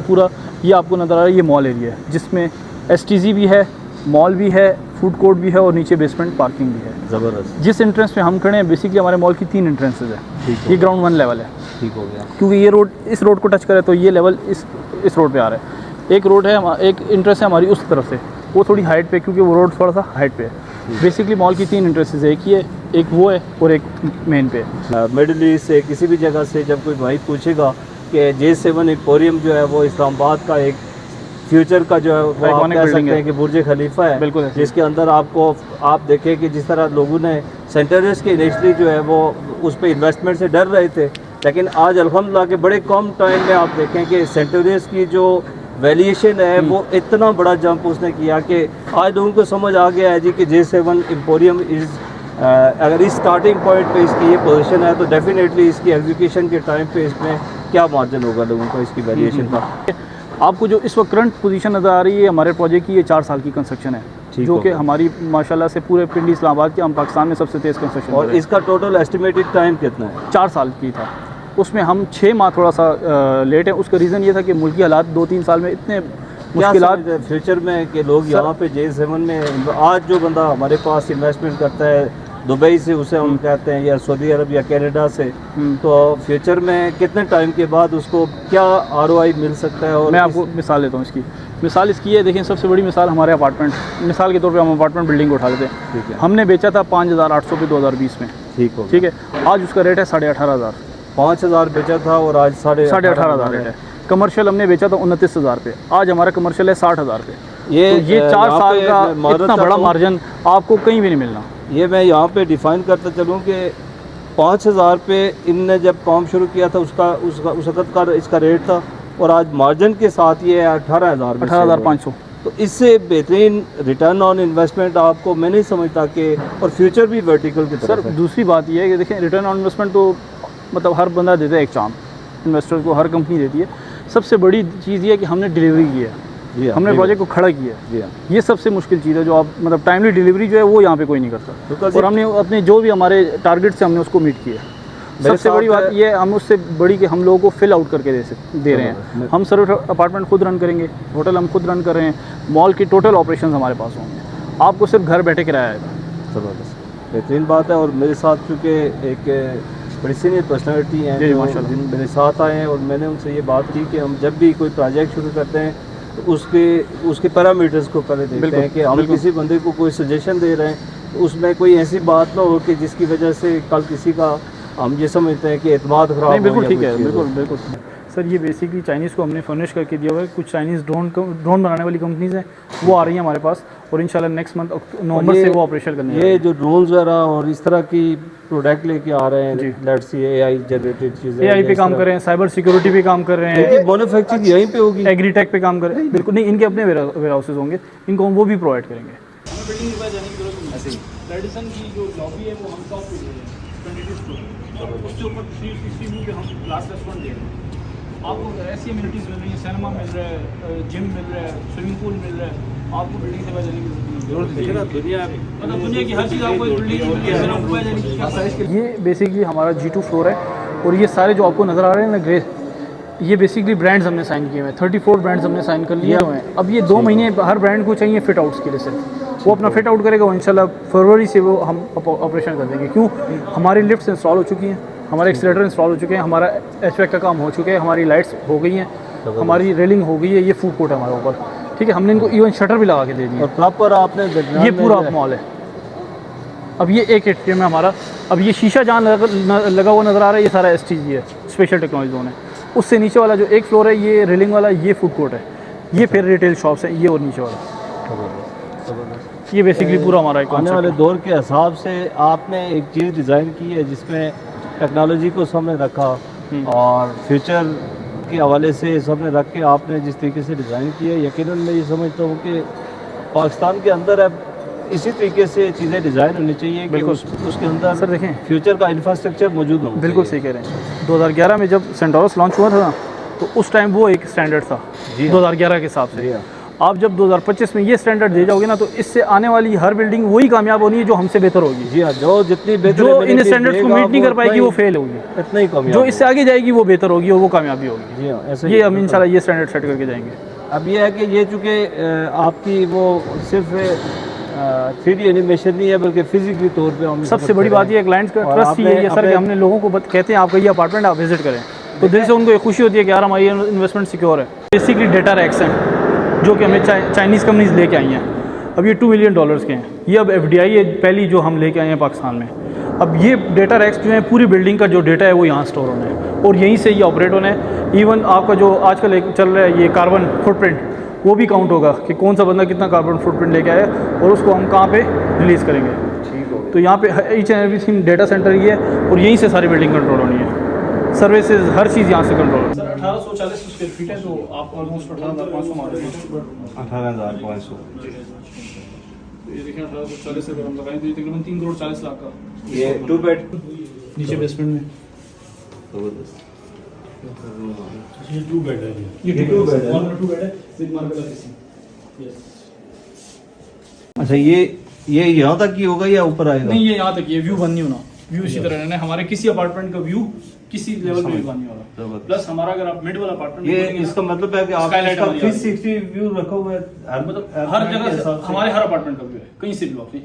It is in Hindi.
पूरा ये आपको नज़र आ रहा है, ये मॉल एरिया है जिसमें STG भी है, मॉल भी है, फूड कोर्ट भी है और नीचे बेसमेंट पार्किंग भी है। ज़बरदस्त। जिस एंट्रेंस पे हम खड़े हैं बेसिकली हमारे मॉल की 3 एंट्रेंसेज है। ये ग्राउंड 1 लेवल है। ठीक हो गया, क्योंकि ये रोड इस रोड को टच करे तो ये लेवल इस रोड पे आ रहा है। एक रोड है, एक इंट्रेंस है हमारी उस तरफ से, वो थोड़ी हाइट पे, क्योंकि वो रोड थोड़ा सा हाइट पे है। बेसिकली मॉल की 3 एंट्रेंसेज है, एक ये, एक वो है और एक मेन पे है। मिडिल ईस्ट से किसी भी जगह से जब कोई भाई पूछेगा कि J7 एम्पोरियम जो है वो इस्लामाबाद का एक फ्यूचर का जो है वो आप कह सकते हैं कि बुर्ज खलीफा है, बिल्कुल, जिसके अंदर आपको आप देखें कि जिस तरह लोगों ने सेंटर्स के इनिशली जो है वो उस पर इन्वेस्टमेंट से डर रहे थे, लेकिन आज अल्हम्दुलिल्लाह के बड़े कम टाइम में आप देखें कि सेंटर्स की जो वैल्यूएशन है वो इतना बड़ा जंप उसने किया कि आज लोगों को समझ आ गया है जी कि J7 एम्पोरियम इज़ अगर इस स्टार्टिंग पॉइंट पे इसकी ये पोजीशन है तो डेफिनेटली इसकी एग्जीक्यूशन के टाइम पे इसमें क्या मार्जिन होगा लोगों को इसकी वैल्यूएशन का। आपको जो इस वक्त करंट पोजीशन नज़र आ रही है हमारे प्रोजेक्ट की, ये 4 साल की कंस्ट्रक्शन है, जो कि हमारी माशाल्लाह से पूरे पिंडी इस्लामाबाद के, हम पाकिस्तान में सबसे तेज़ कंस्ट्रक्शन। और इसका टोटल एस्टिमेटेड टाइम कितना है? 4 साल की था, उसमें हम 6 माह थोड़ा सा लेट है। उसका रीज़न ये था कि मुल्की हालात 2-3 साल में इतने मुश्किलात फ्यूचर में कि लोग यहाँ पे J7 में आज जो बंदा हमारे पास इन्वेस्टमेंट करता है दुबई से, उसे हम कहते हैं या सऊदी अरब या कनाडा से, तो फ्यूचर में कितने टाइम के बाद उसको क्या ROI मिल सकता है? और मैं आपको मिसाल देता हूँ इसकी। मिसाल इसकी है, देखें सबसे बड़ी मिसाल हमारे अपार्टमेंट, मिसाल के तौर पे हम अपार्टमेंट बिल्डिंग को उठा लेते हैं। ठीक है, हमने बेचा था 5,800 पे 2020 में। ठीक है, आज उसका रेट है 18,500। 5,000 बेचा था और आज 18,500 रेट है। कमर्शियल हमने बेचा था 29,000 पे, आज हमारा कमर्शियल है 60,000 पे। ये 4 साल का इतना बड़ा मार्जिन आपको कहीं भी नहीं मिलना। ये मैं यहाँ पे डिफाइन करता चलूँ कि 5,000 पे इनने जब काम शुरू किया था उस वक्त का इसका रेट था, और आज मार्जिन के साथ ये 18,500। तो इससे बेहतरीन रिटर्न ऑन इन्वेस्टमेंट आपको मैं नहीं समझता कि, और फ्यूचर भी वर्टिकल की तरफ है। दूसरी बात ये है कि देखें रिटर्न ऑन इन्वेस्टमेंट तो मतलब हर बंदा देता है एक चांस, इन्वेस्टर को हर कंपनी देती है। सबसे बड़ी चीज़ ये है कि हमने डिलीवरी की है, हमने प्रोजेक्ट को खड़ा किया है। ये सबसे मुश्किल चीज़ है, जो आप मतलब टाइमली डिलीवरी जो है वो यहाँ पे कोई नहीं करता, और हमने अपने जो भी हमारे टारगेट से हमने उसको मीट किया। सबसे बड़ी बात ये है, हम उससे बड़ी कि हम लोगों को फिल आउट करके दे रहे हैं। हम सर्व अपार्टमेंट खुद रन करेंगे, होटल हम खुद रन कर रहे हैं, मॉल की टोटल ऑपरेशन हमारे पास होंगे, आपको सिर्फ घर बैठे किराया आएगा। ज़बरदस्त, बेहतरीन बात है। और मेरे साथ चूँकि एक बड़ी सीनियर पर्सनैलिटी हैं जो मेरे साथ आए हैं, और मैंने उनसे ये बात की कि हम जब भी कोई प्रोजेक्ट शुरू करते हैं तो उसके पैरामीटर्स को पहले देखते हैं कि हम किसी बंदे को कोई सजेशन दे रहे हैं तो उसमें कोई ऐसी बात ना हो कि जिसकी वजह से कल किसी का हम ये समझते हैं कि एतमाद खराब हो। बिल्कुल ठीक है, बिल्कुल सर। ये बेसिकली चाइनीज़ को हमने फर्निश करके दिया हुआ है। कुछ चाइनीज़ ड्रोन बनाने वाली कंपनीज़ हैं, वो आ रही हैं हमारे पास, और इंशाल्लाह नेक्स्ट मंथ नवंबर से वो ऑपरेशन करने ये जो ड्रोन्स वगैरह और इस तरह की प्रोडक्ट लेके आ रहे हैं, लेट्स सी AI जनरेटेड चीज़ें, AI पे काम कर रहे हैं, साइबर सिक्योरिटी पे काम कर रहे हैं, इनकी मैन्युफैक्चरिंग यहीं पे होगी, एग्रीटेक पे काम कर रहे हैं। बिल्कुल नहीं, इनके अपने वेयर हाउसेज होंगे, इनको हम वो भी प्रोवाइड करेंगे। हमें बिल्डिंग के पास जाने की जरूरत नहीं है। रेडिसन की जो लॉबी है वो हम टॉप पे ले रहे हैं, 22 फ्लोर, उसके ऊपर 360 व्यू पे हम ग्लास रेस्टोरेंट दे रहे हैं। आपको ऐसी एमिनिटीज़ मिल रही हैं, सिनेमा मिल रहा है, जिम मिल रहा है, स्विमिंग पूल मिल रहा है, आपको बिल्डिंग से बाहर जाने की जरूरत नहीं है। दुनिया की हर चीज़ आपको बिल्डिंग। ये बेसिकली हमारा G2 फ्लोर है, और ये सारे जो आपको नज़र आ रहे हैं ना ग्रे, ये बेसिकली ब्रांड्स हमने साइन किए हुए हैं। 34 ब्रांड्स हमने साइन कर लिए हुए हैं। अब ये 2 महीने हर ब्रांड को चाहिए फिट आउट्स के लिए, सिर्फ वो अपना फिट आउट करेगा, वो इंशाल्लाह फरवरी से वो हम ऑपरेशन कर देंगे। क्यों? हमारी लिफ्ट्स इंस्टॉल हो चुकी हैं, हमारे एक्सीलेटर इंस्टॉल हो चुके हैं, हमारा HVAC का काम हो चुका है, हमारी लाइट्स हो गई हैं, हमारी रेलिंग हो गई है, ये फूड कोर्ट है हमारे ऊपर। ठीक है, हमने इनको इवन शटर भी लगा के दे दिए, और प्रॉपर आपने ये पूरा मॉल है। अब ये एक एटीएम है हमारा। अब ये शीशा जहाँ लगा हुआ नज़र आ रहा है, ये सारा STG है, स्पेशल टेक्नोलॉजी जोन है। उससे नीचे वाला जो एक फ्लोर है, ये रेलिंग वाला, ये फूड कोर्ट है, ये फिर रिटेल शॉप्स है, ये और नीचे वाला। ये बेसिकली पूरा हमारा आने वाले दौर के हिसाब से आपने एक चीज़ डिज़ाइन की है जिसमें टेक्नोलॉजी को सामने रखा, और फ्यूचर के हवाले से सामने रख के आपने जिस तरीके से डिज़ाइन किया, यकीनन मैं ये समझता हूँ कि पाकिस्तान के अंदर अब इसी तरीके से चीज़ें डिज़ाइन होनी चाहिए कि उसके अंदर सर देखें फ्यूचर का इंफ्रास्ट्रक्चर मौजूद हो। बिल्कुल सही कह रहे हैं। 2011 में जब सेंटोरस लॉन्च हुआ था ना, तो उस टाइम वो एक स्टैंडर्ड था 2011 के हिसाब से। आप जब 2025 में ये स्टैंडर्ड दे जाओगे ना, तो इससे आने वाली हर बिल्डिंग वही कामयाब होनी है जो हमसे बेहतर होगी। जी हाँ, जो जितनी बेहतर जो इन स्टैंडर्ड्स को मीट नहीं कर पाएगी वो फेल होगी, इतना ही कम। जो इससे आगे जाएगी वो बेहतर होगी और वो कामयाबी होगी। जी हाँ, ऐसे ये हम इंशाल्लाह ये स्टैंडर्ड सेट करके जाएंगे। अब ये है कि ये चूँकि आपकी वो सिर्फ 3D एनिमेशन नहीं है, बल्कि फिजिकली तौर पे हम सबसे बड़ी बात ये है, क्लाइंट्स का और ट्रस्ट ही है सर, कि हमने लोगों को कहते हैं आपका ये अपार्टमेंट आप विजिट करें, तो दिल से उनको ये खुशी होती है कि यार हमारी इन्वेस्टमेंट सिक्योर है। बेसिकली डेटा रैक्स हैं जो कि हमें चाइनीज़ कंपनीज लेके आई हैं। अब ये $2 मिलियन के हैं। ये अब FDI है पहली जो हम लेके आए हैं पाकिस्तान में। अब ये डेटा रैक्स जो है पूरी बिल्डिंग का जो डेटा है वो यहाँ स्टोर होना है और यहीं से ये ऑपरेट होना है। इवन आपका जो आजकल चल रहा है ये कार्बन फुटप्रिंट, वो भी काउंट होगा कि कौन सा बंदा कितना कार्बन फुटप्रिंट लेके आया और उसको हम कहाँ पे रिलीज़ करेंगे। ठीक हो। तो यहाँ पे each and everything data centre ही है और यहीं से सारी बिल्डिंग कंट्रोल होनी है। सर्विसेज हर चीज़ यहाँ से कंट्रोल है। सर 1840 स्क्वायर फीट है, तो आप ऑलमोस्ट 18,500 मार रहे हैं। 18,500। ये देखिए 1840 से हम लगाएं तो ये तकरीबन 3 करोड़ 40 लाख का। ये 2 बेड नीचे बेसमेंट में जबरदस्त। ये 2 बेड है ये ये 2 बेड है। 2 बेड है विद मार्बल किसी। यस। अच्छा, ये यहाँ तक ही होगा या ऊपर आएगा? नहीं, ये यहाँ तक, ये व्यू बंद नहीं होना, व्यू इसी तरह रहना है। हमारे किसी अपार्टमेंट का व्यू किसी लेवल पे भी बंद नहीं हो रहा। प्लस हमारा अगर आप मिड वाला अपार्टमेंट ये इसका मतलब है कि आप Skylight इसका हमारी 360 व्यू रखा हुआ है, मतलब हर जगह से हमारे हर अपार्टमेंट का व्यू है, कहीं से भी आप